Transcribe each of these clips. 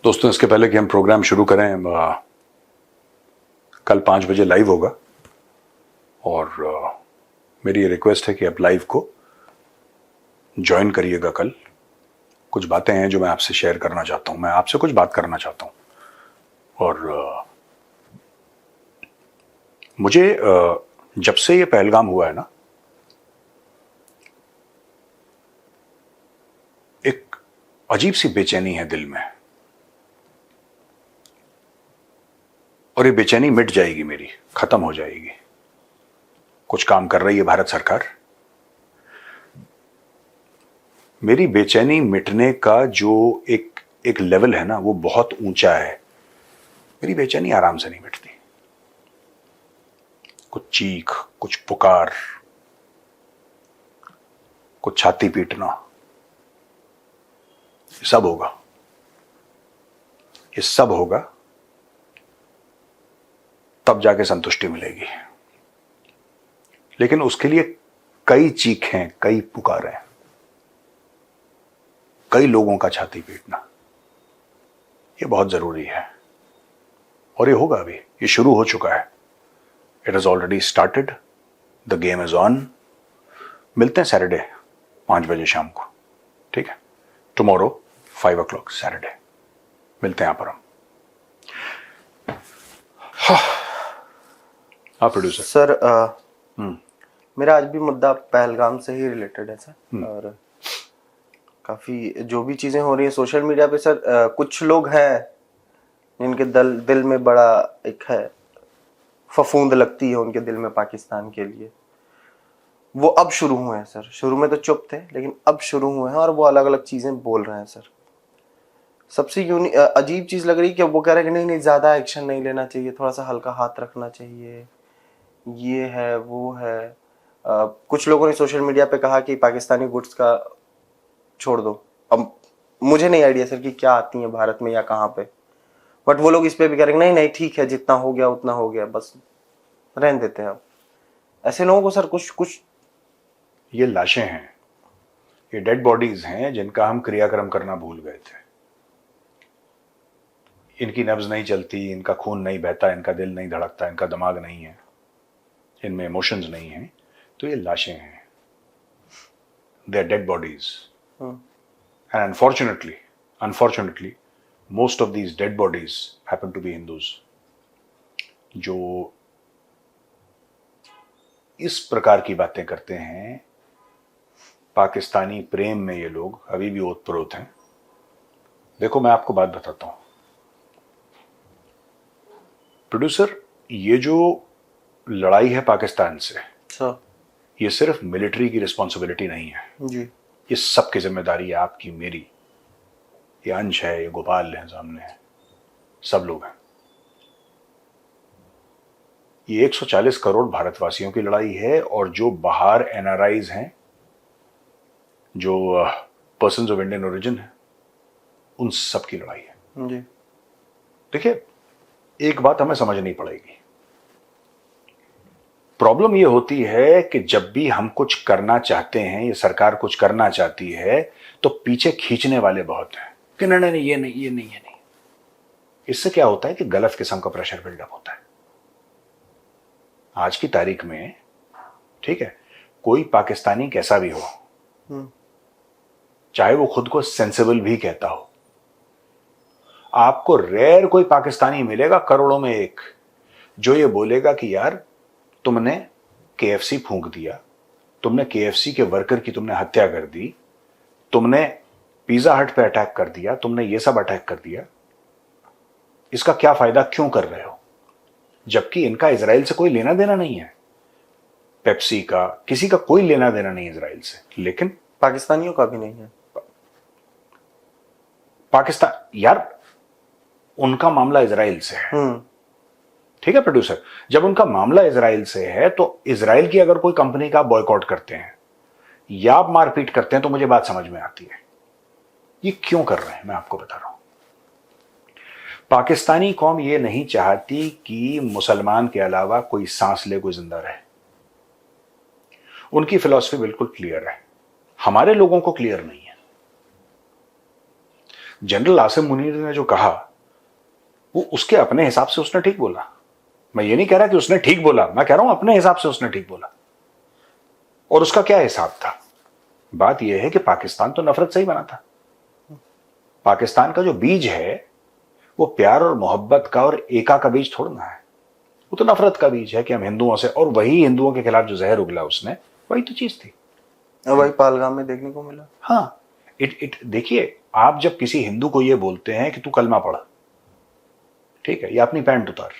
दोस्तों, इसके पहले कि हम प्रोग्राम शुरू करें, कल 5 बजे लाइव होगा और मेरी ये रिक्वेस्ट है कि आप लाइव को ज्वाइन करिएगा। कल कुछ बातें हैं जो मैं आपसे शेयर करना चाहता हूं। मैं आपसे कुछ बात करना चाहता हूं और मुझे जब से ये पहलगाम हुआ है ना, एक अजीब सी बेचैनी है दिल में, और ये बेचैनी मिट जाएगी, मेरी खत्म हो जाएगी। कुछ काम कर रही है भारत सरकार। मेरी बेचैनी मिटने का जो एक लेवल है ना, वो बहुत ऊंचा है। मेरी बेचैनी आराम से नहीं मिटती। कुछ चीख, कुछ पुकार, कुछ छाती पीटना, ये सब होगा। ये सब होगा तब जाके संतुष्टि मिलेगी। लेकिन उसके लिए कई चीखें, कई पुकारें, कई लोगों का छाती पीटना, ये बहुत जरूरी है। और ये होगा, अभी ये शुरू हो चुका है। It is already started, the game is on. मिलते हैं सैटरडे 5 बजे शाम को, ठीक है? टुमारो 5 o'clock सैटरडे मिलते हैं यहां पर हम। हाँ प्रोड्यूसर सर, मेरा आज भी मुद्दा पहलगाम से ही रिलेटेड है सर। और काफी जो भी चीजें हो रही है सोशल मीडिया पे सर, कुछ लोग हैं जिनके दिल में बड़ा एक है, फफूंद लगती है उनके दिल में पाकिस्तान के लिए। वो अब शुरू हुए हैं सर। शुरू में तो चुप थे, लेकिन अब शुरू हुए हैं और वो अलग अलग चीजें बोल रहे हैं सर। सबसे अजीब चीज लग रही है कि वो कह रहे हैं कि नहीं ज्यादा एक्शन नहीं लेना चाहिए, थोड़ा सा हल्का हाथ रखना चाहिए, ये है वो है। कुछ लोगों ने सोशल मीडिया पे कहा कि पाकिस्तानी गुड्स का छोड़ दो। अब मुझे नहीं आइडिया सर कि क्या आती है भारत में या कहाँ पे, बट वो लोग इस पे भी कह रहे हैं नहीं नहीं ठीक है, जितना हो गया उतना हो गया, बस रहने देते हैं। अब ऐसे लोगों को सर कुछ ये लाशें हैं, ये डेड बॉडीज हैं जिनका हम क्रियाक्रम करना भूल गए थे। इनकी नब्ज नहीं चलती, इनका खून नहीं बहता, इनका दिल नहीं धड़कता, इनका दिमाग नहीं है, इनमें इमोशंस नहीं हैं, तो ये लाशें हैं। They are dead bodies. And unfortunately most of these dead bodies happen to be Hindus. जो इस प्रकार की बातें करते हैं, पाकिस्तानी प्रेम में ये लोग अभी भी ओतप्रोत हैं। देखो, मैं आपको बात बताता हूं प्रोड्यूसर, ये जो लड़ाई है पाकिस्तान से, ये सिर्फ मिलिट्री की रिस्पॉन्सिबिलिटी नहीं है जी। ये सबकी जिम्मेदारी है, आपकी, मेरी। ये अंश है, ये गोपाल है सामने है, सब लोग हैं। ये 140 करोड़ भारतवासियों की लड़ाई है, और जो बाहर एनआरआईज हैं, जो पर्सन्स ऑफ इंडियन ओरिजिन है, उन सब की लड़ाई है जी। देखिए, एक बात हमें समझनी पड़ेगी। प्रॉब्लम ये होती है कि जब भी हम कुछ करना चाहते हैं, ये सरकार कुछ करना चाहती है, तो पीछे खींचने वाले बहुत हैं कि नहीं नहीं ये नहीं, ये नहीं, ये नहीं। इससे क्या होता है कि गलत किस्म का प्रेशर बिल्डअप होता है। आज की तारीख में, ठीक है, कोई पाकिस्तानी कैसा भी हो, चाहे वो खुद को सेंसिबल भी कहता हो, आपको रेयर कोई पाकिस्तानी मिलेगा, करोड़ों में एक, जो ये बोलेगा कि यार तुमने केएफसी फूंक दिया, तुमने केएफसी के वर्कर की तुमने हत्या कर दी, तुमने पिज्जा हट पे अटैक कर दिया, तुमने ये सब अटैक कर दिया, इसका क्या फायदा, क्यों कर रहे हो? जबकि इनका इजराइल से कोई लेना देना नहीं है, पेप्सी का, किसी का कोई लेना देना नहीं इजराइल से। लेकिन पाकिस्तानियों का भी नहीं है। पाकिस्तान, यार उनका मामला इजराइल से है, ठीक है प्रोड्यूसर? जब उनका मामला इजराइल से है, तो इजराइल की अगर कोई कंपनी का बॉयकॉट करते हैं या आप मारपीट करते हैं, तो मुझे बात समझ में आती है ये क्यों कर रहे हैं। मैं आपको बता रहा हूं, पाकिस्तानी कौम ये नहीं चाहती कि मुसलमान के अलावा कोई सांस ले, कोई जिंदा रहे। उनकी फिलॉसफी बिल्कुल क्लियर है, हमारे लोगों को क्लियर नहीं है। जनरल आसिम मुनीर ने जो कहा वो उसके अपने हिसाब से उसने ठीक बोला। मैं ये नहीं कह रहा कि उसने ठीक बोला, मैं कह रहा हूं अपने हिसाब से उसने ठीक बोला। और उसका क्या हिसाब था? बात यह है कि पाकिस्तान तो नफरत से ही बना था। पाकिस्तान का जो बीज है वो प्यार और मोहब्बत का और एका का बीज थोड़ा ना है, वो तो नफरत का बीज है कि हम हिंदुओं से, और वही हिंदुओं के खिलाफ जो जहर उगला उसने, वही तो चीज थी। और वही पहलगाम में देखने को मिला। हाँ, देखिए, आप जब किसी हिंदू को ये बोलते हैं कि तू कलमा पढ़, ठीक है, या अपनी पैंट उतार,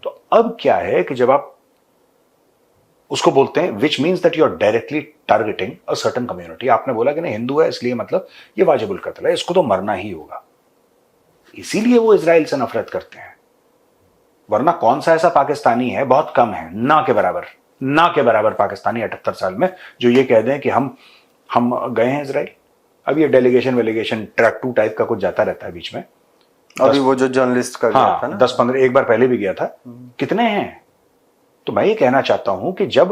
तो अब क्या है कि जब आप उसको बोलते हैं, which means that you are directly targeting a certain community. आपने बोला कि नहीं हिंदू है इसलिए मतलब ये वाजिबुल कत्ल है, इसको तो मरना ही होगा, इसीलिए वो इजराइल से नफरत करते हैं। वरना कौन सा ऐसा पाकिस्तानी है, बहुत कम है, ना के बराबर पाकिस्तानी 78 साल में जो ये कह दें कि हम गए हैं इजराइल। अब ये डेलीगेशन ट्रैक 2 टाइप का कुछ जाता रहता है बीच में। अभी वो जो जर्नलिस्ट का गया था ना, 10-15, एक बार पहले भी गया था। कितने हैं? तो मैं ये कहना चाहता हूं कि जब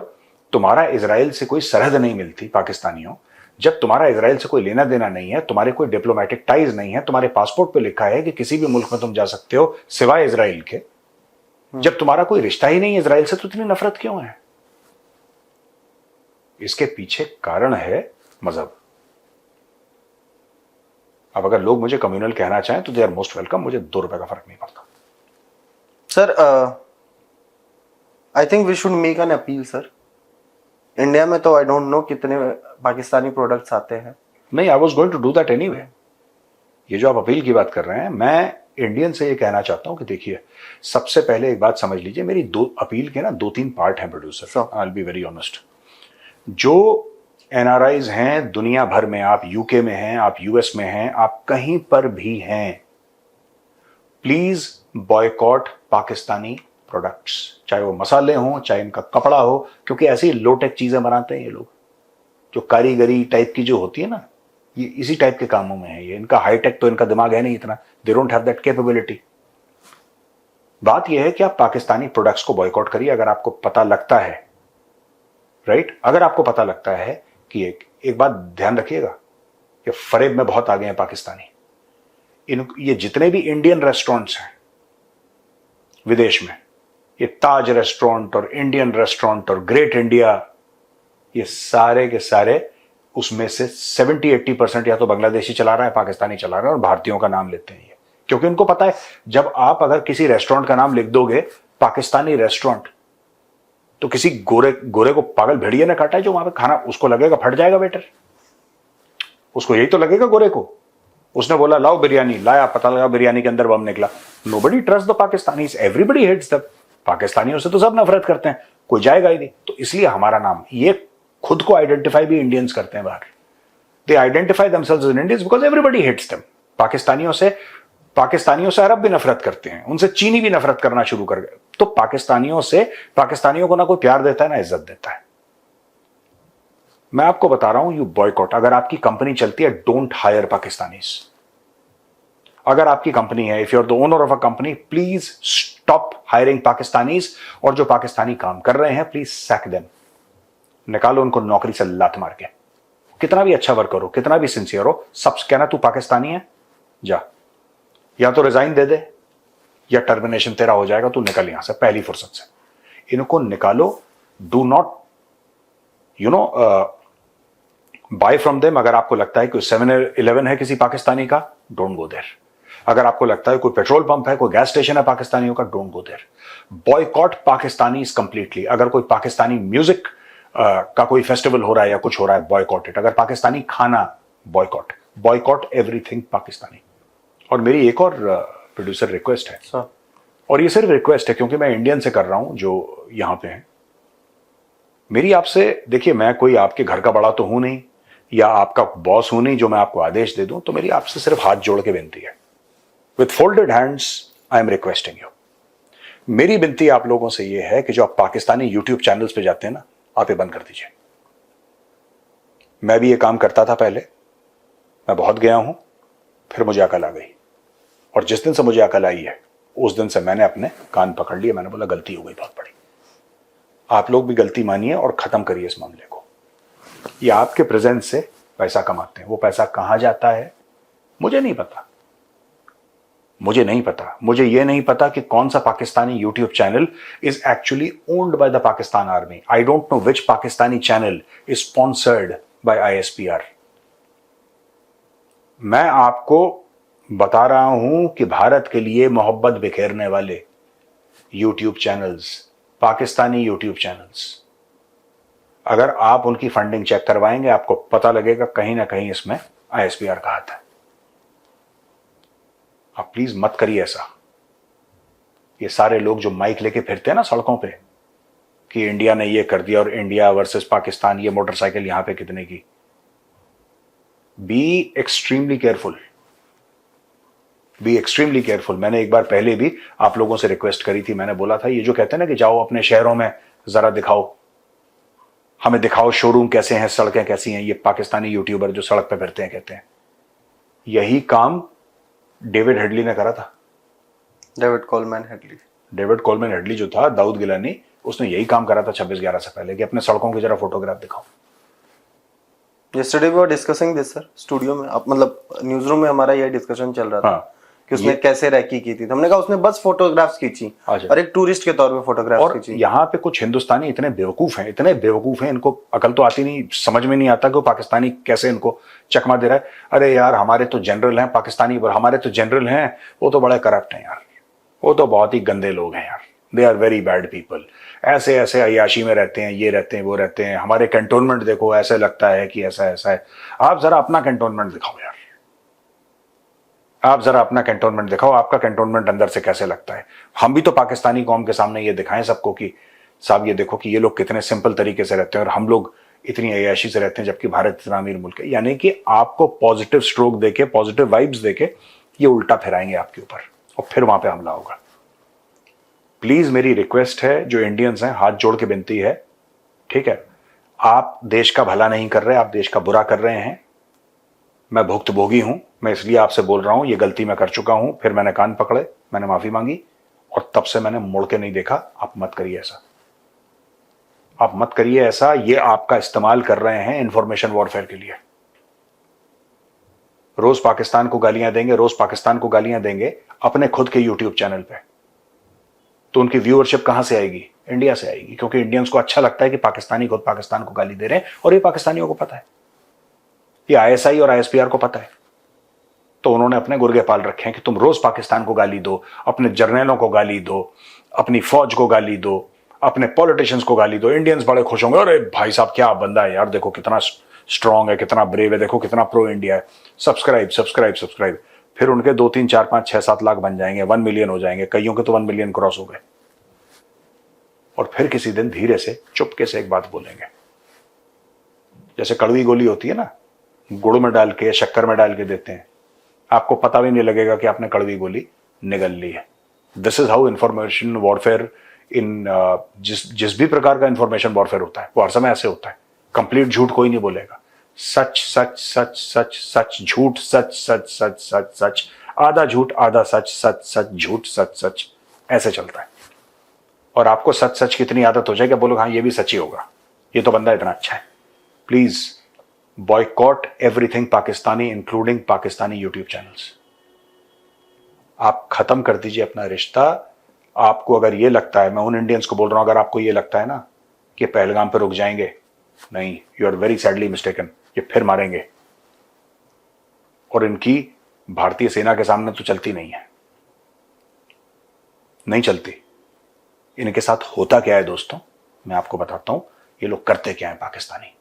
तुम्हारा इजराइल से कोई सरहद नहीं मिलती पाकिस्तानियों, जब तुम्हारा इजराइल से कोई लेना देना नहीं है, तुम्हारे कोई डिप्लोमेटिक टाइज नहीं है, तुम्हारे पासपोर्ट पे लिखा है कि किसी भी मुल्क में तुम जा सकते हो सिवाय इजराइल के, जब तुम्हारा कोई रिश्ता ही नहीं इजराइल से, तो इतनी नफरत क्यों है? इसके पीछे कारण है मजहब। अब अगर लोग मुझे कम्युनल कहना चाहें तो दे आर मोस्ट वेलकम, मुझे 2 रुपए का फर्क नहीं पड़ता। Sir I think we should make an appeal sir. India में तो आई डोंट नो कितने पाकिस्तानी प्रोडक्ट्स आते हैं। नहीं, I was going to do that anyway. ये जो आप अपील की बात कर रहे हैं, मैं इंडियन से ये कहना चाहता हूं कि देखिए, सबसे पहले एक बात समझ लीजिए, मेरी अपील के ना 2-3 पार्ट हैं producer, I will be very honest. जो एनआरआईज हैं दुनिया भर में, आप यूके में हैं, आप यूएस में हैं, आप कहीं पर भी हैं, प्लीज बॉयकॉट पाकिस्तानी प्रोडक्ट्स, चाहे वो मसाले हों, चाहे इनका कपड़ा हो, क्योंकि ऐसी लोटेक चीजें बनाते हैं ये लोग, जो कारीगरी टाइप की जो होती है ना, ये इसी टाइप के कामों में है ये। इनका हाईटेक तो इनका दिमाग है नहीं इतना, they don't have that capability. बात यह है कि आप पाकिस्तानी प्रोडक्ट्स को बॉयकॉट करिए अगर आपको पता लगता है, राइट, अगर आपको पता लगता है कि एक बात ध्यान रखिएगा कि फरेब में बहुत आगे हैं पाकिस्तानी। ये जितने भी इंडियन रेस्टोरेंट्स हैं विदेश में, ये ताज रेस्टोरेंट और इंडियन रेस्टोरेंट और ग्रेट इंडिया, ये सारे के सारे, उसमें से 70-80% या तो बांग्लादेशी चला रहा है, पाकिस्तानी चला रहा है, और भारतीयों का नाम लेते हैं ये, क्योंकि उनको पता है जब आप अगर किसी रेस्टोरेंट का नाम लिख दोगे पाकिस्तानी रेस्टोरेंट, तो किसी गोरे को पागल भेड़िए ने काटा है जो वहां पे खाना, उसको लगेगा फट जाएगा वेटर, उसको यही तो लगेगा गोरे को। उसने बोला लाओ बिरयानी, लाया, पता लगा बिरयानी के अंदर बम निकला। Nobody trust the Pakistanis, everybody hates them. पाकिस्तानियों से तो सब नफरत करते हैं, कोई जाएगा ही नहीं। तो इसलिए हमारा नाम, ये खुद को आइडेंटिफाई भी इंडियंस करते हैं बाहर, they identify themselves in Indians because everybody hates them. पाकिस्तानियों से अरब भी नफरत करते हैं, उनसे चीनी भी नफरत करना शुरू कर गए। तो पाकिस्तानियों को ना कोई प्यार देता है ना इज्जत देता है। मैं आपको बता रहा हूं, यू बॉयकॉट। अगर आपकी कंपनी चलती है, डोंट हायर पाकिस्तानीज। अगर आपकी कंपनी है, if you are the owner of a company, please stop hiring Pakistanis, और जो पाकिस्तानी काम कर रहे हैं प्लीज सैक देम, निकालो उनको नौकरी से लात मार के। कितना भी अच्छा वर्कर हो, कितना भी सिंसियर हो, सब कहना तू पाकिस्तानी है, जा, या तो रिजाइन दे दे या टर्मिनेशन तेरा हो जाएगा, तू निकल यहां से पहली फुर्सत से। इनको निकालो, do not buy from them. अगर आपको लगता है कि 7-Eleven है किसी पाकिस्तानी का, डोंट गो देयर। अगर आपको लगता है कोई पेट्रोल पंप है, कोई गैस स्टेशन है पाकिस्तानियों का, don't go there. Boycott Pakistani completely. अगर कोई पाकिस्तानी म्यूजिक का कोई फेस्टिवल हो रहा है या कुछ हो रहा है, बॉयकॉट इट। अगर पाकिस्तानी खाना, बॉयकॉट एवरीथिंग पाकिस्तानी। और मेरी एक और प्रोड्यूसर रिक्वेस्ट है, और ये सिर्फ रिक्वेस्ट है क्योंकि मैं इंडियन से कर रहा हूं जो यहां पे हैं। मेरी आपसे, देखिए मैं कोई आपके घर का बड़ा तो हूं नहीं, या आपका बॉस हूं नहीं जो मैं आपको आदेश दे दूं, तो मेरी आपसे सिर्फ हाथ जोड़ के विनती है, with folded hands I am requesting you. मेरी विनती आप लोगों से यह है कि जो आप पाकिस्तानी यूट्यूब चैनल्स पे जाते हैं ना, आप ये बंद कर दीजिए। मैं भी ये काम करता था पहले, मैं बहुत गया हूं, फिर मुझे अकल आ गई, और जिस दिन से मुझे अकल आई है उस दिन से मैंने अपने कान पकड़ लिए। मैंने बोला गलती हो गई बहुत बड़ी, आप लोग भी गलती मानिए और खत्म करिए इस मामले को। ये आपके प्रेजेंस से पैसा कमाते हैं, वो पैसा कहां जाता है मुझे नहीं पता, मुझे नहीं पता, मुझे यह नहीं पता कि कौन सा Pakistani YouTube channel is actually owned by the Pakistan army. I don't know which Pakistani channel is sponsored by ISPR। मैं आपको बता रहा हूं कि भारत के लिए मोहब्बत बिखेरने वाले YouTube channels, Pakistani YouTube channels, अगर आप उनकी फंडिंग चेक करवाएंगे आपको पता लगेगा कहीं ना कहीं इसमें ISPR का हाथ है। आप प्लीज मत करिए ऐसा। ये सारे लोग जो माइक लेके फिरते हैं ना सड़कों पे कि इंडिया ने ये कर दिया और इंडिया वर्सेस पाकिस्तान, ये मोटरसाइकिल यहां पे कितने की, be extremely careful, be extremely careful. मैंने एक बार पहले भी आप लोगों से रिक्वेस्ट करी थी, मैंने बोला था ये जो कहते हैं ना कि जाओ अपने शहरों में जरा दिखाओ, हमें दिखाओ शोरूम कैसे हैं, सड़कें कैसी हैं। ये पाकिस्तानी यूट्यूबर जो सड़क पे फिरते हैं कहते हैं यही काम डेविड हेडली ने करा था। David Coleman Headley, David Coleman Headley जो था, दाऊद गिलानी, उसने यही काम करा था 26/11 से पहले कि अपने सड़कों की जरा फोटोग्राफ दिखाओ। yesterday we were discussing this sir, studio में, अब मतलब न्यूज रूम में हमारा ये डिस्कशन चल रहा था। हाँ, कि उसने कैसे रैकी की थी। तो हमने कहा उसने बस फोटोग्राफ्स खींची और एक टूरिस्ट के तौर पे फोटोग्राफ्स खींची। यहाँ पे कुछ हिंदुस्तानी इतने बेवकूफ हैं, इतने बेवकूफ हैं, इनको अकल तो आती नहीं, समझ में नहीं आता कि पाकिस्तानी कैसे इनको चकमा दे रहा है। अरे यार हमारे तो जनरल हैं पाकिस्तानी, हमारे तो जनरल हैं, वो तो बड़े करप्ट हैं यार, वो तो बहुत ही गंदे लोग हैं यार, they are very bad people. ऐसे ऐसे अय्याशी में रहते हैं, ये रहते हैं वो रहते हैं। हमारे कैंटोनमेंट देखो, ऐसे लगता है कि ऐसा ऐसा है। आप जरा अपना कैंटोनमेंट दिखाओ यार, आप जरा अपना कैंटोनमेंट दिखाओ, आपका कैंटोनमेंट अंदर से कैसे लगता है। हम भी तो पाकिस्तानी कौम के सामने ये दिखाएं सबको कि साहब ये देखो कि ये लोग कितने सिंपल तरीके से रहते हैं और हम लोग इतनी अय्याशी से रहते हैं, जबकि भारत इतना अमीर मुल्क है। यानी कि आपको पॉजिटिव स्ट्रोक देके, पॉजिटिव वाइब्स देके ये उल्टा फिराएंगे आपके ऊपर और फिर वहां पे हमला होगा। प्लीज मेरी रिक्वेस्ट है, जो इंडियंस हैं, हाथ जोड़ के विनती है, ठीक है, आप देश का भला नहीं कर रहे, आप देश का बुरा कर रहे हैं। मैं भुक्तभोगी हूं, मैं इसलिए आपसे बोल रहा हूं, ये गलती मैं कर चुका हूं, फिर मैंने कान पकड़े, मैंने माफी मांगी और तब से मैंने मुड़ के नहीं देखा। आप मत करिए ऐसा, आप मत करिए ऐसा। ये आपका इस्तेमाल कर रहे हैं इंफॉर्मेशन वॉरफेयर के लिए। रोज पाकिस्तान को गालियां देंगे, रोज पाकिस्तान को गालियां देंगे अपने खुद के यूट्यूब चैनल पे, तो उनकी व्यूअरशिप कहां से आएगी? इंडिया से आएगी, क्योंकि इंडियंस को अच्छा लगता है कि पाकिस्तानी खुद पाकिस्तान को गाली दे रहे हैं और ये पाकिस्तानियों को पता है, ये ISI और ISPR को पता है। तो उन्होंने अपने गुर्गे पाल रखे हैं कि तुम रोज पाकिस्तान को गाली दो, अपने जर्नलों को गाली दो, अपनी फौज को गाली दो, अपने पॉलिटिशियंस को गाली दो। इंडियंस बड़े खुश होंगे, अरे भाई साहब क्या बंदा है यार, देखो कितना स्ट्रांग है, कितना ब्रेव है, देखो कितना प्रो इंडिया है, सब्सक्राइब सब्सक्राइब सब्सक्राइब। फिर उनके 2 3 4 5 6 7 लाख बन जाएंगे, 1 मिलियन हो जाएंगे, कईयों के तो 1 मिलियन क्रॉस हो गए। और फिर किसी दिन धीरे से चुपके से एक बात बोलेंगे, जैसे कड़वी गोली होती है ना, गुड़ में डाल के शक्कर में डाल के देते हैं, आपको पता भी नहीं लगेगा कि आपने कड़वी गोली निगल ली है। This is how information warfare in जिस भी प्रकार का इंफॉर्मेशन वॉरफेयर होता है वो हर समय ऐसे होता है। कंप्लीट झूठ कोई नहीं बोलेगा, सच सच सच सच सच झूठ सच सच सच सच सच, आधा झूठ आधा सच, सच सच झूठ सच सच, ऐसे चलता है। और आपको सच सच की इतनी आदत हो जाएगी, बोलो हाँ ये भी सच ही होगा, ये तो बंदा इतना अच्छा है। Please boycott everything Pakistani, including Pakistani YouTube channels. आप खत्म कर दीजिए अपना रिश्ता। आपको अगर ये लगता है, मैं उन इंडियंस को बोल रहा हूं, अगर आपको ये लगता है ना कि पहलगाम पे रुक जाएंगे, नहीं, you are very sadly mistaken. ये फिर मारेंगे और इनकी भारतीय सेना के सामने तो चलती नहीं है, नहीं चलती। इनके साथ होता क्या है दोस्तों, मैं आपको बताता हूं, ये लोग करते क्या है। पाकिस्तानी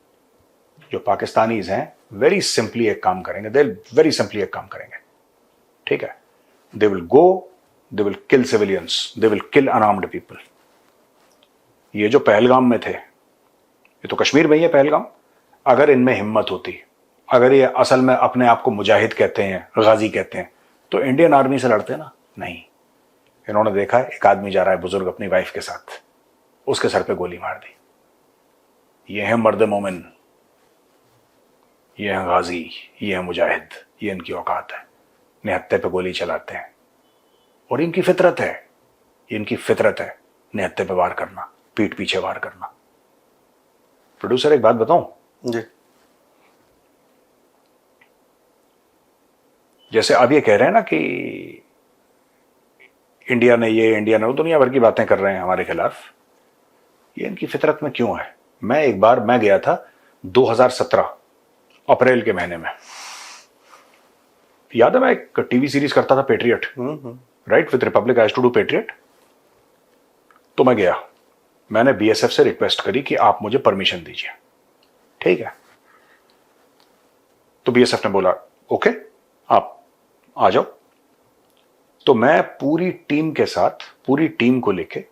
जो पाकिस्तानीज हैं, वेरी सिंपली एक काम करेंगे, दे वेरी सिंपली एक काम करेंगे, ठीक है, they will go, they will kill civilians, they will kill unarmoured people. ये जो पहलगाम में थे, ये तो कश्मीर में ही है पहलगाम। अगर इनमें हिम्मत होती, अगर ये असल में अपने आप को मुजाहिद कहते हैं, गाजी कहते हैं, तो इंडियन आर्मी से लड़ते ना। नहीं, इन्होंने देखा एक आदमी जा रहा है बुजुर्ग अपनी वाइफ के साथ, उसके सर पे गोली मार दी। ये है मर्द मोमिन, ये है गाजी, ये है मुजाहिद, ये इनकी औकात है। निहत्ते पे गोली चलाते हैं और इनकी फितरत है, इनकी फितरत है निहत्ते पे वार करना, पीठ पीछे वार करना। प्रोड्यूसर एक बात बताऊं जी, जैसे अब ये कह रहे हैं ना कि इंडिया ने ये, इंडिया ने वो, दुनिया भर की बातें कर रहे हैं हमारे खिलाफ। ये इनकी फितरत में क्यों है? मैं गया था 2017 अप्रैल के महीने में। याद है मैं एक टीवी सीरीज करता था, Patriot, right, with Republic, I used to do Patriot. तो मैं गया, मैंने बीएसएफ से रिक्वेस्ट करी कि आप मुझे परमिशन दीजिए, ठीक है। तो बीएसएफ ने बोला ओके आप आ जाओ। तो मैं पूरी टीम के साथ, पूरी टीम को लेके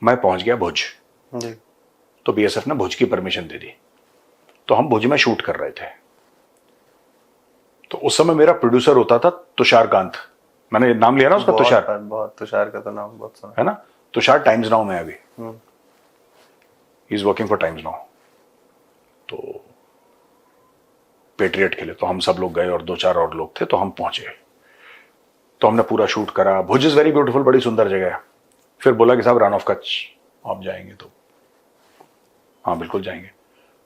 मैं पहुंच गया भुज जी। तो बीएसएफ ने भुज की परमिशन दे दी। तो हम भुज में शूट कर रहे थे। तो उस समय मेरा प्रोड्यूसर होता था तुषार कांत, मैंने नाम लिया ना उसका, तुषार, बहुत तुषार का तो नाम बहुत सुना है ना। तुषार टाइम्स नाउ में अभी, he is working for times now. तो पेट्रियट के लिए तो हम सब लोग गए और 2-4 और लोग थे। तो हम पहुंचे, तो हमने पूरा शूट करा। भुज इज वेरी ब्यूटीफुल, बड़ी सुंदर जगह है। फिर बोला कि साहब रन ऑफ कच्छ आप जाएंगे? तो हाँ बिल्कुल जाएंगे।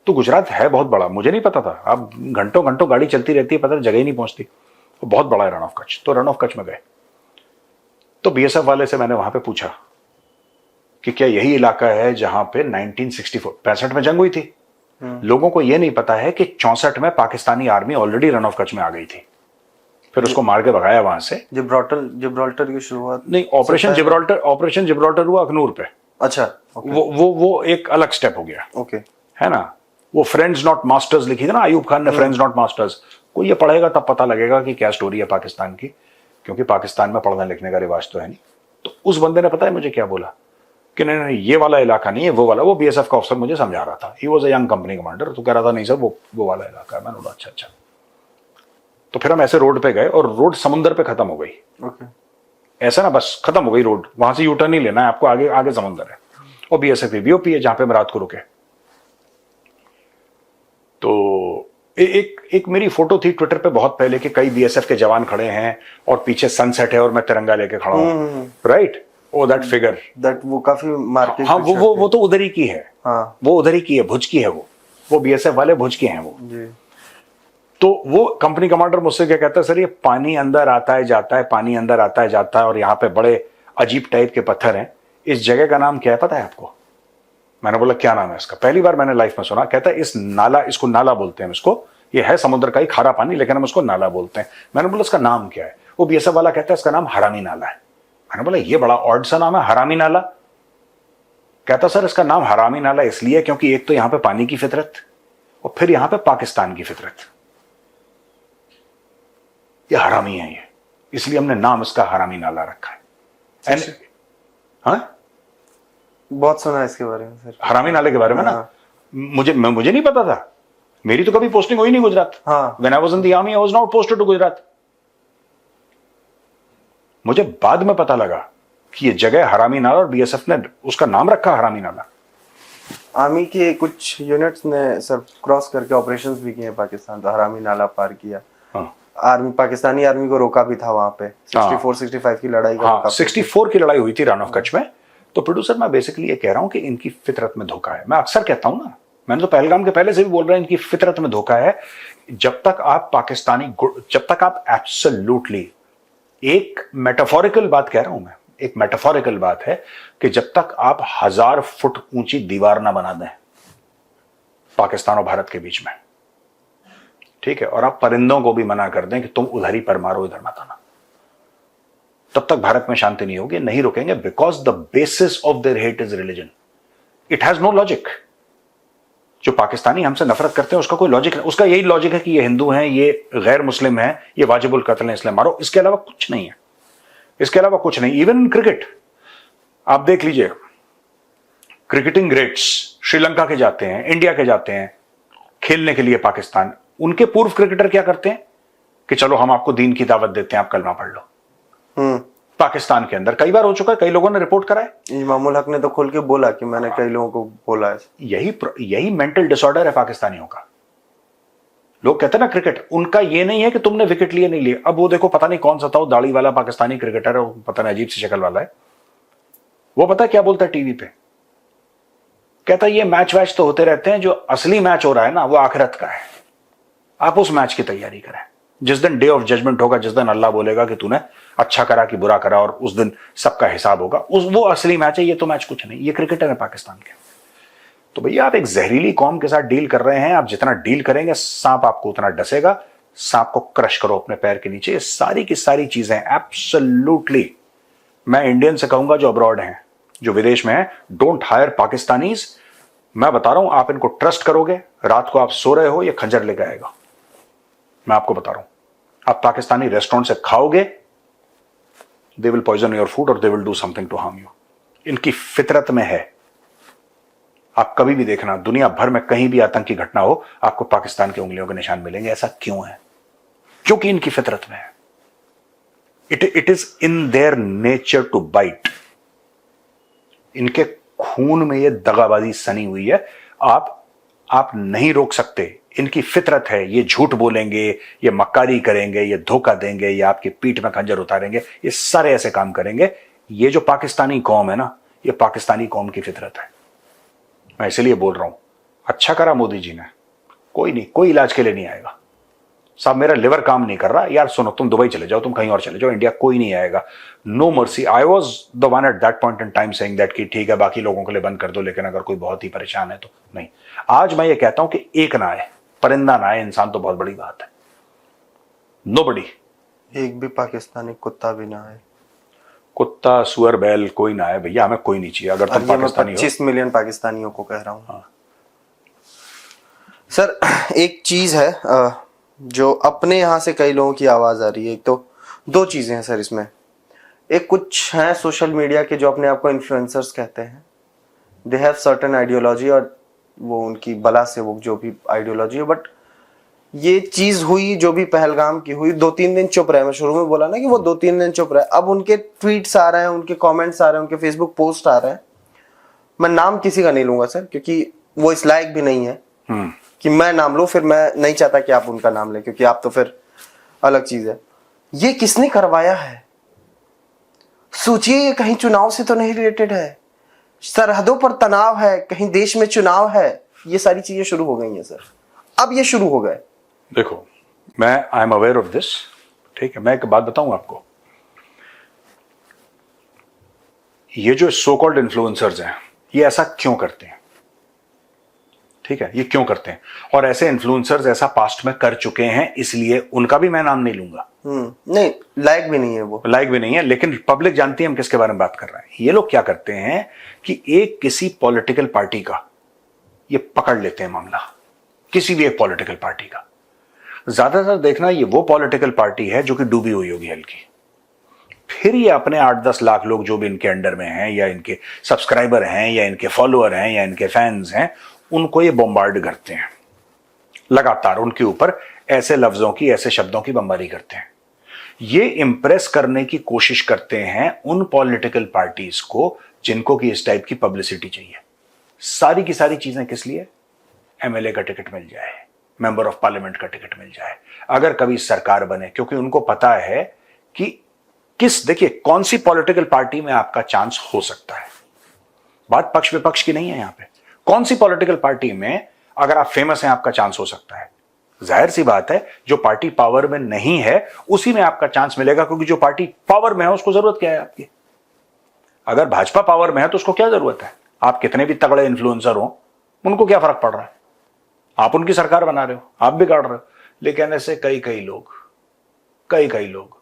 तो गुजरात है बहुत बड़ा, मुझे नहीं पता था। आप घंटों घंटों गाड़ी चलती रहती है, पता जगह ही नहीं पहुंचती। तो बहुत बड़ा है रन ऑफ कच्छ। तो रन ऑफ कच्छ में गए, तो बीएसएफ वाले से मैंने वहां पे पूछा कि क्या यही इलाका है जहां पे 1964 में जंग हुई थी? लोगों को यह नहीं पता है कि 64 में Pakistani army already run of Kutch में आ गई थी। फिर उसको मार के भगाया वहां से। जिब्राल्टर की शुरुआत नहीं, ऑपरेशन जिब्राल्टर हुआ अखनूर पे। अच्छा, वो एक अलग स्टेप हो गया, ओके, है ना। वो फ्रेंड्स नॉट मास्टर्स लिखी थी ना अयूब खान ने, फ्रेंड्स नॉट मास्टर्स। कोई ये पढ़ेगा तब पता लगेगा कि क्या स्टोरी है पाकिस्तान की, क्योंकि पाकिस्तान में पढ़ने लिखने का रिवाज तो है नहीं। तो उस बंदे ने पता है मुझे क्या बोला कि नहीं नहीं ये वाला इलाका नहीं है, वो वाला। वो बीएसएफ का अफसर मुझे समझा रहा था, he was a young company commander. तो कह रहा था नहीं सर वो वाला इलाका है। मैंने बोला अच्छा अच्छा। तो फिर हम ऐसे रोड पे गए और रोड समुद्र पे खत्म हो गई। ओके, ऐसा ना बस खत्म हो गई रोड, वहां से यूटर्न नहीं लेना है आपको, आगे आगे समुद्र है। और बीएसएफ की बीओपी है जहां पे हम रात को रुके। तो एक मेरी फोटो थी ट्विटर पे बहुत पहले कि कई बीएसएफ के जवान खड़े हैं और पीछे सनसेट है और मैं तिरंगा लेके खड़ा हूं, right. Oh that figure, that वो काफी मार्केट। हाँ वो तो उधर ही की है। हाँ, वो उधर ही की है, भुज की है। वो बीएसएफ वाले भुज के हैं वो जी। तो वो कंपनी कमांडर मुझसे क्या कहता है, सर ये पानी अंदर आता है जाता है, पानी अंदर आता है जाता है, और यहाँ पे बड़े अजीब टाइप के पत्थर हैं। इस जगह का नाम क्या है पता है आपको? मैंने बोला क्या नाम है इसका? पहली बार मैंने लाइफ में सुना। कहता है इसको नाला बोलते हैं इसको, ये है समुद्र का ही खारा पानी लेकिन हम उसको नाला बोलते हैं। मैंने बोला इसका नाम क्या है? वो बीएसएफ वाला कहता है इसका नाम हरामी नाला है। मैंने बोला ये बड़ा ऑड सा नाम है, हरामी नाला। कहता सर इसका नाम हरामी नाला इसलिए क्योंकि एक तो यहां पे पानी की फितरत और फिर यहां पे पाकिस्तान की फितरत, ये हरामी है ये, इसलिए हमने नाम इसका हरामी नाला रखा है। हाँ बहुत सुना है इसके बारे में सर, हरामी नाले के बारे में। ना मुझे नहीं पता था, मेरी तो कभी पोस्टिंग हुई नहीं गुजरात। हाँ, when I was in the army I was not posted to Gujarat. मुझे बाद में पता लगा कि ये जगह हरामी नाला और बीएसएफ ने उसका नाम रखा हरामी नाला। आर्मी के कुछ यूनिट्स ने सर क्रॉस करके ऑपरेशंस भी किए पाकिस्तान, तो हरामी नाला पार किया। हाँ। पाकिस्तानी आर्मी को रोका भी था वहां पे 64-65 की लड़ाई का। हाँ, 64 की लड़ाई हुई थी रन ऑफ कच्छ में। तो प्रोड्यूसर मैं बेसिकली ये कह रहा हूं कि इनकी फितरत में धोखा है। मैं अक्सर कहता हूं ना, मैंने तो पहलगाम के पहले से भी बोल रहा हूं, इनकी फितरत में धोखा है। जब तक आप एब्सोल्युटली, एक मेटाफोरिकल बात कह रहा हूं मैं, एक मेटाफोरिकल बात है कि जब तक आप 1000 फुट ऊंची दीवार ना बना दें पाकिस्तान और भारत के बीच में, ठीक है, और आप परिंदों को भी मना कर दें कि तुम उधर ही पर मारो, इधर मत आना, तब तक भारत में शांति नहीं होगी, नहीं रुकेंगे। Because the basis of their hate is religion. It has no logic. जो पाकिस्तानी हमसे नफरत करते हैं उसका कोई लॉजिक नहीं। उसका यही लॉजिक है कि ये हिंदू हैं, ये गैर मुस्लिम हैं, ये वाजिबुल कत्ल है इसलिए मारो। इसके अलावा कुछ नहीं है, इसके अलावा कुछ नहीं। इवन क्रिकेट आप देख लीजिए, क्रिकेटिंग ग्रेट्स श्रीलंका के जाते हैं, इंडिया के जाते हैं खेलने के लिए पाकिस्तान। उनके पूर्व क्रिकेटर क्या करते हैं कि चलो हम आपको दीन की दावत देते हैं, आप कलमा पढ़ लो। पाकिस्तान के अंदर कई बार हो चुका है, कई लोगों ने रिपोर्ट करा है। इमामुल हक ने तो खुल के बोला कि मैंने कई लोगों को बोला है। यही मेंटल डिसऑर्डर है पाकिस्तानियों का। लोग कहते हैं ना क्रिकेट, उनका ये नहीं है कि तुमने विकेट लिए नहीं लिए। अब वो देखो पता नहीं कौन सा था वो दाढ़ी वाला पाकिस्तानी क्रिकेटर है, वो पता नहीं अजीब सी शक्ल वाला है, वो पता क्या बोलता है टीवी पे, कहता है ये मैच तो होते रहते हैं, जो असली मैच हो रहा है ना वो आखिरत का है, आप उस मैच की तैयारी करें। जिस दिन डे ऑफ जजमेंट होगा, जिस दिन अल्लाह बोलेगा कि तूने अच्छा करा कि बुरा करा, और उस दिन सबका हिसाब होगा, वो असली मैच है। ये तो मैच कुछ नहीं, ये क्रिकेटर है पाकिस्तान के। तो भैया आप एक जहरीली कौम के साथ डील कर रहे हैं। आप जितना डील करेंगे सांप आपको उतना डसेगा। सांप को क्रश करो अपने पैर के नीचे। ये सारी की सारी चीजें एब्सोल्युटली, मैं इंडियन से कहूंगा जो अब्रॉड हैं, जो विदेश में हैं, डोंट हायर पाकिस्तानीज। मैं बता रहा हूं, आप इनको ट्रस्ट करोगे, रात को आप सो रहे हो, ये खंजर लेके आएगा। मैं आपको बता रहा हूं, आप पाकिस्तानी रेस्टोरेंट से खाओगे, they will poison your food और they will do something to harm you. इनकी फितरत में है। आप कभी भी देखना, दुनिया भर में कहीं भी आतंकी घटना हो, आपको पाकिस्तान की उंगलियों के निशान मिलेंगे। ऐसा क्यों है? क्योंकि इनकी फितरत में है। It is in their nature to bite. इनके खून में ये दगाबाजी सनी हुई है। आप नहीं रोक सकते। इनकी फितरत है। ये झूठ बोलेंगे, ये मक्कारी करेंगे, ये धोखा देंगे, ये आपकी पीठ में खंजर उतारेंगे, ये सारे ऐसे काम करेंगे। ये जो पाकिस्तानी कौम है ना, ये पाकिस्तानी कौम की फितरत है। मैं इसलिए बोल रहा हूं, अच्छा करा मोदी जी ने, कोई नहीं, कोई इलाज के लिए नहीं आएगा। साहब मेरा लिवर काम नहीं कर रहा, यार सुनो, तुम दुबई चले जाओ, तुम कहीं और चले जाओ, इंडिया कोई नहीं आएगा। No mercy. I was the one at that point in time saying that कि ठीक है, बाकी लोगों के लिए बंद कर दो, लेकिन अगर कोई बहुत ही परेशान है तो नहीं। आज मैं ये कहता हूं कि एक ना आए, परिंदा ना आए, इंसान तो बहुत बड़ी बात है। नोबडी, एक भी पाकिस्तानी कुत्ता भी ना आए, कुत्ता सुअर बैल कोई ना आए भैया, हमें कोई नहीं चाहिए। अगर तुम पाकिस्तानी हो, 25 मिलियन पाकिस्तानियों को कह रहा हूं। हाँ। सर एक चीज है जो अपने यहां से कई लोगों की आवाज आ रही है। एक तो दो चीजें हैं सर इसमें। एक, कुछ हैं सोशल मीडिया के जो अपने आप को इन्फ्लुएंसर्स कहते हैं, दे हैव सर्टेन आइडियोलॉजी, और वो उनकी बला से वो जो भी आइडियोलॉजी है। बट ये चीज हुई जो भी पहलगाम की हुई, 2-3 दिन चुप रहे। मैं शुरू में बोला ना कि वो 2-3 दिन चुप रहे। अब उनके ट्वीट्स आ रहे हैं, उनके कमेंट्स आ रहे हैं, उनके फेसबुक पोस्ट आ रहे हैं। मैं नाम किसी का नहीं लूंगा सर, क्योंकि वो इस लायक भी नहीं है कि मैं नाम लूं। फिर मैं नहीं चाहता कि आप उनका नाम लें, क्योंकि आप तो फिर अलग चीज है। ये किसने करवाया है? सोचिए, ये कहीं चुनाव से तो नहीं रिलेटेड है। सरहदों पर तनाव है, कहीं देश में चुनाव है, ये सारी चीजें शुरू हो गई हैं सर। अब ये शुरू हो गए। देखो, मैं I am aware of this, ठीक है। मैं एक बात बताऊं आपको, ये जो सो कॉल्ड इन्फ्लुएंसर्स हैं, ये ऐसा क्यों करते हैं? ठीक है, ये क्यों करते हैं? और ऐसे इन्फ्लुएंसर्स ऐसा पास्ट में कर चुके हैं, इसलिए उनका भी मैं नाम नहीं लूंगा। नहीं, लायक भी नहीं है, वो लायक भी नहीं है, लेकिन पब्लिक जानती है हम किसके बारे में बात कर रहे हैं। ये लोग क्या करते हैं कि एक किसी पॉलिटिकल पार्टी का ये पकड़ लेते हैं मामला, किसी भी एक पॉलिटिकल पार्टी का। ज्यादातर देखना, ये वो पॉलिटिकल पार्टी है जो कि डूबी हुई होगी हल्की। फिर ये अपने 8-10 लाख लोग जो भी इनके अंडर में हैं, या इनके सब्सक्राइबर हैं, या इनके फॉलोअर हैं, या इनके फैंस हैं, उनको ये बॉम्बार्ड करते हैं लगातार। उनके ऊपर ऐसे लफ्जों की, ऐसे शब्दों की बमबारी करते हैं। ये इंप्रेस करने की कोशिश करते हैं उन पॉलिटिकल पार्टीज को जिनको कि इस टाइप की पब्लिसिटी चाहिए। सारी की सारी चीजें किस लिए? एमएलए का टिकट मिल जाए, मेंबर ऑफ पार्लियामेंट का टिकट मिल जाए, अगर कभी सरकार बने। क्योंकि उनको पता है कि देखिए, कौन सी पॉलिटिकल पार्टी में आपका चांस हो सकता है। बात पक्ष विपक्ष की नहीं है यहां पे। कौन सी पॉलिटिकल पार्टी में अगर आप फेमस हैं आपका चांस हो सकता है? जाहिर सी बात है, जो पार्टी पावर में नहीं है उसी में आपका चांस मिलेगा, क्योंकि जो पार्टी पावर में है उसको जरूरत क्या है आपकी? अगर भाजपा पावर में है तो उसको क्या जरूरत है? आप कितने भी तगड़े इन्फ्लुएंसर हो, उनको क्या फर्क पड़ रहा है? आप उनकी सरकार बना रहे हो, आप बिगाड़ रहे हो। लेकिन ऐसे कई लोग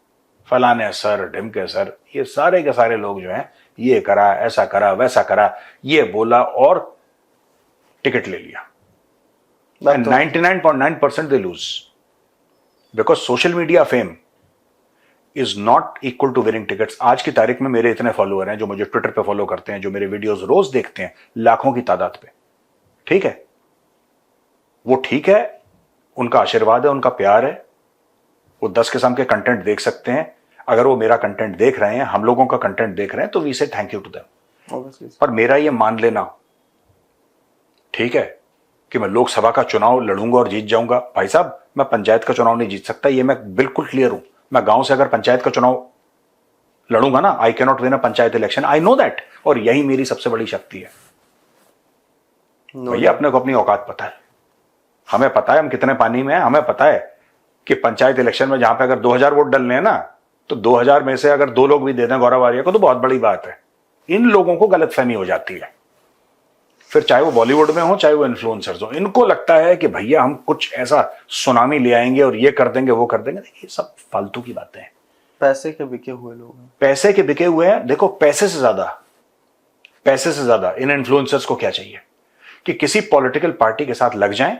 फलाने सर, ढिमके सर, ये सारे के सारे लोग जो हैं, ये करा, ऐसा करा, वैसा करा, ये बोला और टिकट ले लिया। 99.9% they lose because social media fame is not equal to winning tickets। आज की तारीख में मेरे इतने फॉलोअर हैं जो मुझे ट्विटर पे फॉलो करते हैं, जो मेरे वीडियोस रोज देखते हैं, लाखों की तादाद पे। ठीक है, वो ठीक है, उनका आशीर्वाद है, उनका प्यार है। वो 10 किस्म के कंटेंट देख सकते हैं। अगर वो मेरा कंटेंट देख रहे हैं, हम लोगों का कंटेंट देख रहे हैं, तो वी से थैंक यू टू देम। पर मेरा ये मान लेना, ठीक है, कि मैं लोकसभा का चुनाव लड़ूंगा और जीत जाऊंगा, भाई साहब, मैं पंचायत का चुनाव नहीं जीत सकता, ये मैं बिल्कुल क्लियर हूं। मैं गांव से अगर पंचायत का चुनाव लड़ूंगा ना, I can not win a panchayat election, I know that. और यही मेरी सबसे बड़ी शक्ति है। भैया, अपने को अपनी औकात पता है, हमें पता है हम कितने पानी में हैं, हमें पता है कि पंचायत इलेक्शन में जहां पे अगर 2000 वोट डलने हैं ना, तो 2000 में से अगर 2 लोग भी दे दें गौरव आर्या को तो बहुत बड़ी बात है। इन लोगों को गलतफहमी हो जाती है, फिर चाहे वो बॉलीवुड में हो चाहे वो इन्फ्लुएंसर्स हो, इनको लगता है कि भैया हम कुछ ऐसा सुनामी ले आएंगे और ये कर देंगे वो कर देंगे। ये सब फालतू की बातें हैं। पैसे के बिके हुए लोग हैं, पैसे के बिके हुए हैं। देखो पैसे से ज्यादा इन इन्फ्लुएंसर्स को क्या चाहिए कि किसी पॉलिटिकल पार्टी के साथ लग जाएं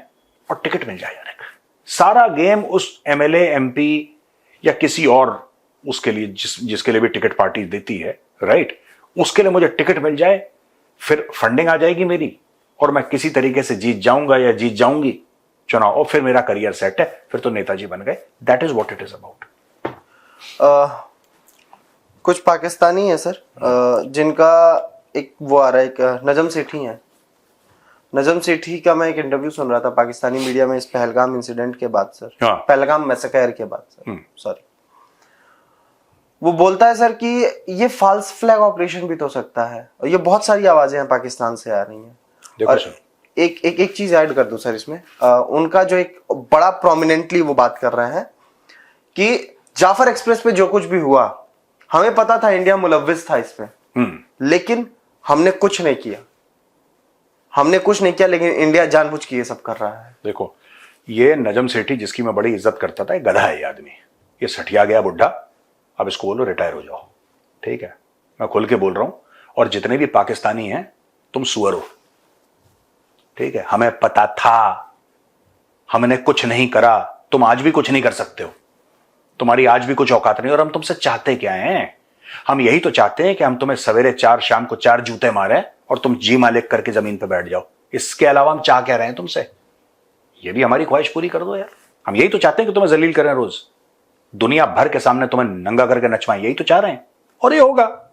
और टिकट मिल जाए। यार सारा गेम उस एमएलए एमपी या किसी और उसके लिए जिसके लिए भी टिकट पार्टी देती है, राइट, उसके लिए मुझे टिकट मिल जाए, फिर फंडिंग आ जाएगी मेरी और मैं किसी तरीके से जीत जाऊंगा या जीत जाऊंगी चुनाव और फिर मेरा करियर सेट है, फिर तो नेताजी बन गए। That is what it is about. कुछ पाकिस्तानी है सर, जिनका एक वो आ रहा है, एक नजम सेठी है। नजम सेठी का मैं एक इंटरव्यू सुन रहा था पाकिस्तानी मीडिया में इस पहलगाम इंसिडेंट के बाद सर, हाँ। पहलगाम मैसेकर के बाद सर, सॉरी। वो बोलता है सर कि ये फॉल्स फ्लैग ऑपरेशन भी तो हो सकता है, और ये बहुत सारी आवाजें हैं पाकिस्तान से आ रही हैं। देखो और सर, एक चीज ऐड कर दूं सर इसमें, उनका जो एक बड़ा प्रोमिनेंटली वो बात कर रहे हैं कि जाफर एक्सप्रेस पे जो कुछ भी हुआ, हमें पता था इंडिया मुलव्विस था इसमें, लेकिन हमने कुछ नहीं किया, लेकिन इंडिया जानबूझ के ये सब कर रहा है। देखो ये नजम सेठी जिसकी मैं बड़ी इज्जत करता था, गधा है ये आदमी, ये सठिया गया बुढ़ा, अब इसको बोलो रिटायर हो जाओ, ठीक है, मैं खुल के बोल रहा हूं। और जितने भी पाकिस्तानी हैं तुम सुअर हो, ठीक है, हमें पता था, हमने कुछ नहीं करा, तुम आज भी कुछ नहीं कर सकते हो, तुम्हारी आज भी कुछ औकात नहीं। और हम तुमसे चाहते क्या हैं? हम यही तो चाहते हैं कि हम तुम्हें सवेरे 4 शाम को 4 जूते मारें और तुम जी मालिक करके जमीन पर बैठ जाओ। इसके अलावा हम चाह क्या रहे हैं तुमसे? ये भी हमारी ख्वाहिश पूरी कर दो यार। हम यही तो चाहते हैं कि तुम्हें जलील करें, रोज दुनिया भर के सामने तुम्हें नंगा करके नचवाएं, यही तो चाह रहे हैं। और ये होगा,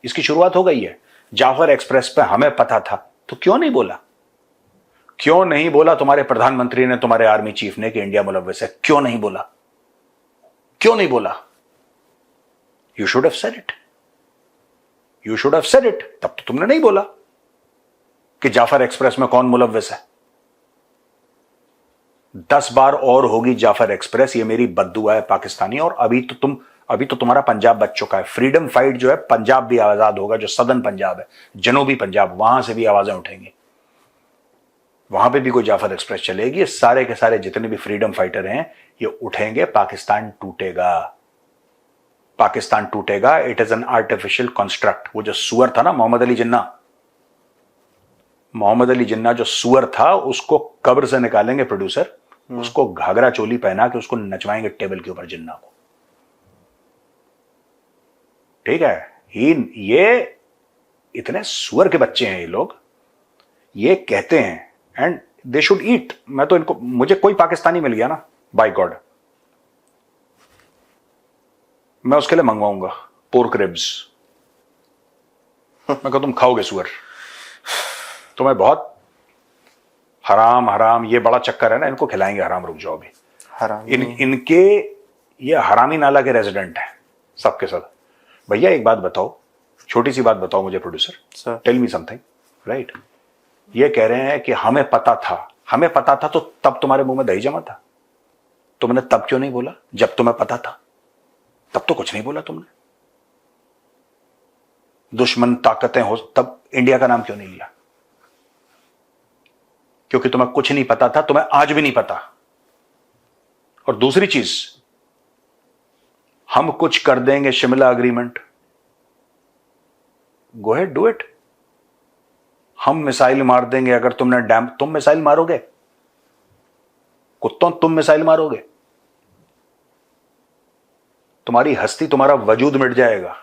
इसकी शुरुआत हो गई है। जाफर एक्सप्रेस पे हमें पता था तो क्यों नहीं बोला? क्यों नहीं बोला तुम्हारे प्रधानमंत्री ने, तुम्हारे आर्मी चीफ ने कि इंडिया मुलव्विस है? क्यों नहीं बोला? क्यों नहीं बोला? You should have said it, you should have said it. तब तो तुमने नहीं बोला कि जाफर एक्सप्रेस में कौन मुलव्विस है। 10 बार और होगी जाफर एक्सप्रेस, ये मेरी बद्दुआ है पाकिस्तानी। और अभी तो तुम्हारा पंजाब बच चुका है। फ्रीडम फाइट जो है, पंजाब भी आजाद होगा, जो सदर्न पंजाब है, जनूबी पंजाब, वहां से भी आवाजें उठेंगी, वहां पे भी कोई जाफर एक्सप्रेस चलेगी। ये सारे के सारे जितने भी फ्रीडम फाइटर हैं ये उठेंगे, पाकिस्तान टूटेगा, पाकिस्तान टूटेगा। It is an artificial construct. वो जो सुअर था ना मोहम्मद अली जिन्ना जो सुअर था, उसको कब्र से निकालेंगे प्रोड्यूसर, उसको घाघरा चोली पहना के उसको नचवाएंगे टेबल के ऊपर जिन्ना को, ठीक है। ये इतने सुअर के बच्चे हैं ये लोग, ये कहते हैं एंड दे शुड ईट। मैं तो इनको, मुझे कोई पाकिस्तानी मिल गया ना, बाय गॉड, मैं उसके लिए मंगवाऊंगा पोर्क रिब्स। मैं कहता तुम खाओगे सुअर, तुम्हें बहुत हराम ये बड़ा चक्कर है ना, इनको खिलाएंगे हराम। रुक जाओ भी, हराम इनके ये हरामी नाला के रेजिडेंट हैं सबके सब। भैया एक बात बताओ, छोटी सी बात बताओ मुझे producer, tell me something, right. ये कह रहे हैं कि हमें पता था तो तब तुम्हारे मुंह में दही जमा था? तुमने तब क्यों नहीं बोला जब तुम्हें पता था? तब तो कुछ नहीं बोला तुमने। दुश्मन ताकतें हो तब इंडिया का नाम क्यों नहीं लिया? क्योंकि तुम्हें कुछ नहीं पता था, तुम्हें आज भी नहीं पता। और दूसरी चीज, हम कुछ कर देंगे Shimla agreement, go ahead do it. हम मिसाइल मार देंगे अगर तुमने डैम, तुम मिसाइल मारोगे कुत्तों, तुम मिसाइल मारोगे, तुम्हारी हस्ती, तुम्हारा वजूद मिट जाएगा।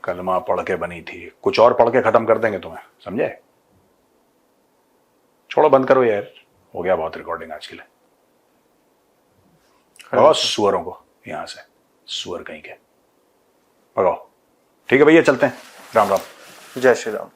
कलमा पढ़ के बनी थी, कुछ और पढ़ के खत्म कर देंगे तुम्हें, समझे? छोड़ो, बंद करो यार, हो गया बहुत रिकॉर्डिंग आज के लिए। भगाओ सुअरों को यहां से, सुअर कहीं के, भगाओ। ठीक है भैया, चलते हैं। राम राम। जय श्री राम।